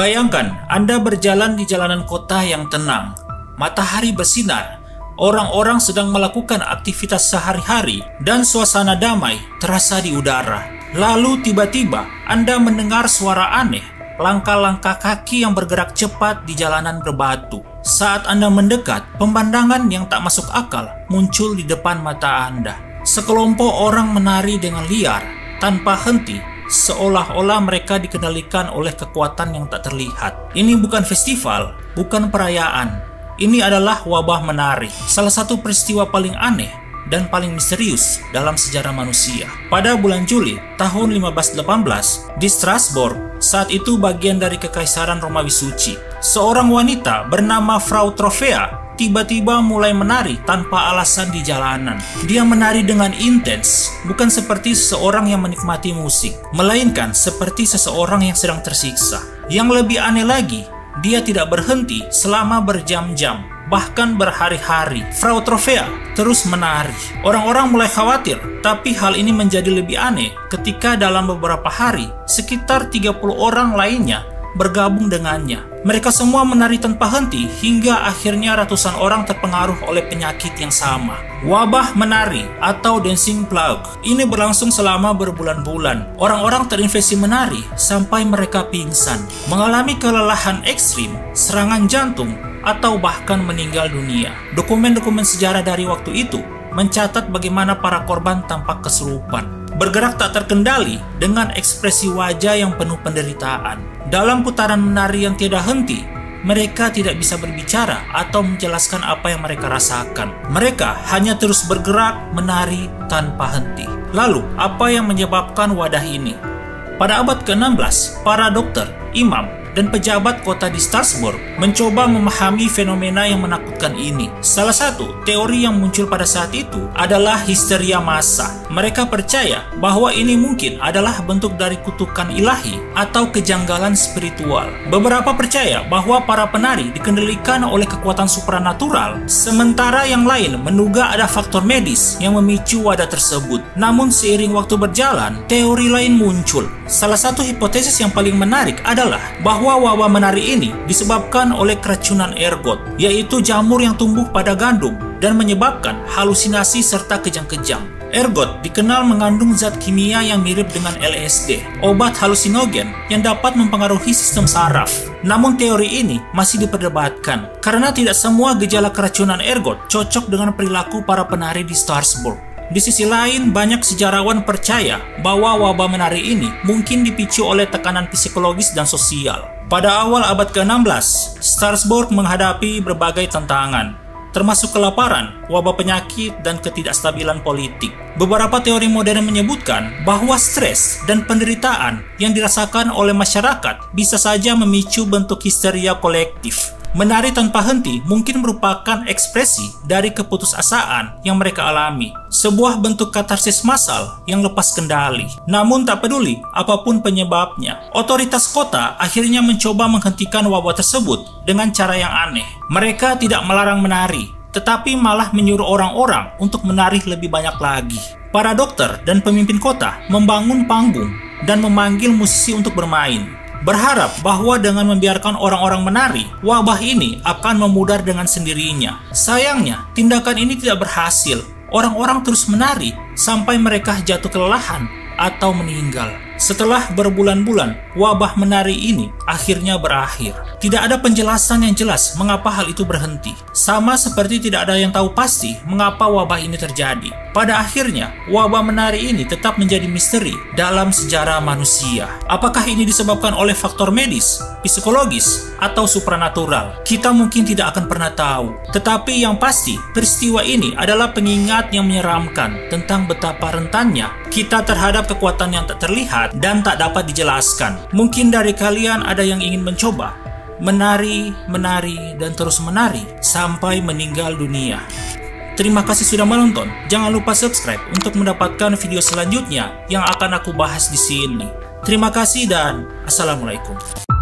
Bayangkan Anda berjalan di jalanan kota yang tenang. Matahari bersinar, orang-orang sedang melakukan aktivitas sehari-hari, dan suasana damai terasa di udara. Lalu tiba-tiba Anda mendengar suara aneh, langkah-langkah kaki yang bergerak cepat di jalanan berbatu. Saat Anda mendekat, pemandangan yang tak masuk akal muncul di depan mata Anda. Sekelompok orang menari dengan liar, tanpa henti, seolah-olah mereka dikendalikan oleh kekuatan yang tak terlihat. Ini bukan festival, bukan perayaan. Ini adalah wabah menari, salah satu peristiwa paling aneh dan paling misterius dalam sejarah manusia. Pada bulan Juli tahun 1518 di Strasbourg, saat itu bagian dari Kekaisaran Romawi Suci, seorang wanita bernama Frau Trovea tiba-tiba mulai menari tanpa alasan di jalanan. Dia menari dengan intens, bukan seperti seseorang yang menikmati musik, melainkan seperti seseorang yang sedang tersiksa. Yang lebih aneh lagi, dia tidak berhenti selama berjam-jam, bahkan berhari-hari. Frau Trovea terus menari. Orang-orang mulai khawatir, tapi hal ini menjadi lebih aneh ketika dalam beberapa hari, sekitar 30 orang lainnya bergabung dengannya. Mereka semua menari tanpa henti hingga akhirnya ratusan orang terpengaruh oleh penyakit yang sama. Wabah menari atau dancing plague ini berlangsung selama berbulan-bulan. Orang-orang terinfeksi menari sampai mereka pingsan, mengalami kelelahan ekstrim, serangan jantung, atau bahkan meninggal dunia. Dokumen-dokumen sejarah dari waktu itu mencatat bagaimana para korban tampak kesurupan, bergerak tak terkendali dengan ekspresi wajah yang penuh penderitaan. Dalam putaran menari yang tiada henti, mereka tidak bisa berbicara atau menjelaskan apa yang mereka rasakan. Mereka hanya terus bergerak menari tanpa henti. Lalu, apa yang menyebabkan wadah ini? Pada abad ke-16, para dokter, imam, dan pejabat kota di Strasbourg mencoba memahami fenomena yang menakutkan ini. Salah satu teori yang muncul pada saat itu adalah histeria massa. Mereka percaya bahwa ini mungkin adalah bentuk dari kutukan ilahi atau kejanggalan spiritual. Beberapa percaya bahwa para penari dikendalikan oleh kekuatan supranatural, sementara yang lain menduga ada faktor medis yang memicu wadah tersebut. Namun seiring waktu berjalan, teori lain muncul. Salah satu hipotesis yang paling menarik adalah bahwa wabah menari ini disebabkan oleh keracunan ergot, yaitu jamur yang tumbuh pada gandum dan menyebabkan halusinasi serta kejang-kejang. Ergot dikenal mengandung zat kimia yang mirip dengan LSD, obat halusinogen yang dapat mempengaruhi sistem saraf. Namun teori ini masih diperdebatkan karena tidak semua gejala keracunan ergot cocok dengan perilaku para penari di Strasbourg. Di sisi lain, banyak sejarawan percaya bahwa wabah menari ini mungkin dipicu oleh tekanan psikologis dan sosial. Pada awal abad ke-16, Strasbourg menghadapi berbagai tantangan, termasuk kelaparan, wabah penyakit, dan ketidakstabilan politik. Beberapa teori modern menyebutkan bahwa stres dan penderitaan yang dirasakan oleh masyarakat bisa saja memicu bentuk histeria kolektif. Menari tanpa henti mungkin merupakan ekspresi dari keputusasaan yang mereka alami, sebuah bentuk katarsis massal yang lepas kendali. Namun tak peduli apapun penyebabnya, otoritas kota akhirnya mencoba menghentikan wabah tersebut dengan cara yang aneh. Mereka tidak melarang menari, tetapi malah menyuruh orang-orang untuk menari lebih banyak lagi. Para dokter dan pemimpin kota membangun panggung dan memanggil musisi untuk bermain, berharap bahwa dengan membiarkan orang-orang menari, wabah ini akan memudar dengan sendirinya. Sayangnya, tindakan ini tidak berhasil. Orang-orang terus menari sampai mereka jatuh kelelahan atau meninggal. Setelah berbulan-bulan, wabah menari ini akhirnya berakhir. Tidak ada penjelasan yang jelas mengapa hal itu berhenti. Sama seperti tidak ada yang tahu pasti mengapa wabah ini terjadi. Pada akhirnya, wabah menari ini tetap menjadi misteri dalam sejarah manusia. Apakah ini disebabkan oleh faktor medis, psikologis, atau supranatural? Kita mungkin tidak akan pernah tahu. Tetapi yang pasti, peristiwa ini adalah pengingat yang menyeramkan tentang betapa rentannya kita terhadap kekuatan yang tak terlihat dan tak dapat dijelaskan. Mungkin dari kalian ada yang ingin mencoba menari, dan terus menari sampai meninggal dunia. Terima kasih sudah menonton. Jangan lupa subscribe untuk mendapatkan video selanjutnya yang akan aku bahas di sini. Terima kasih dan assalamualaikum.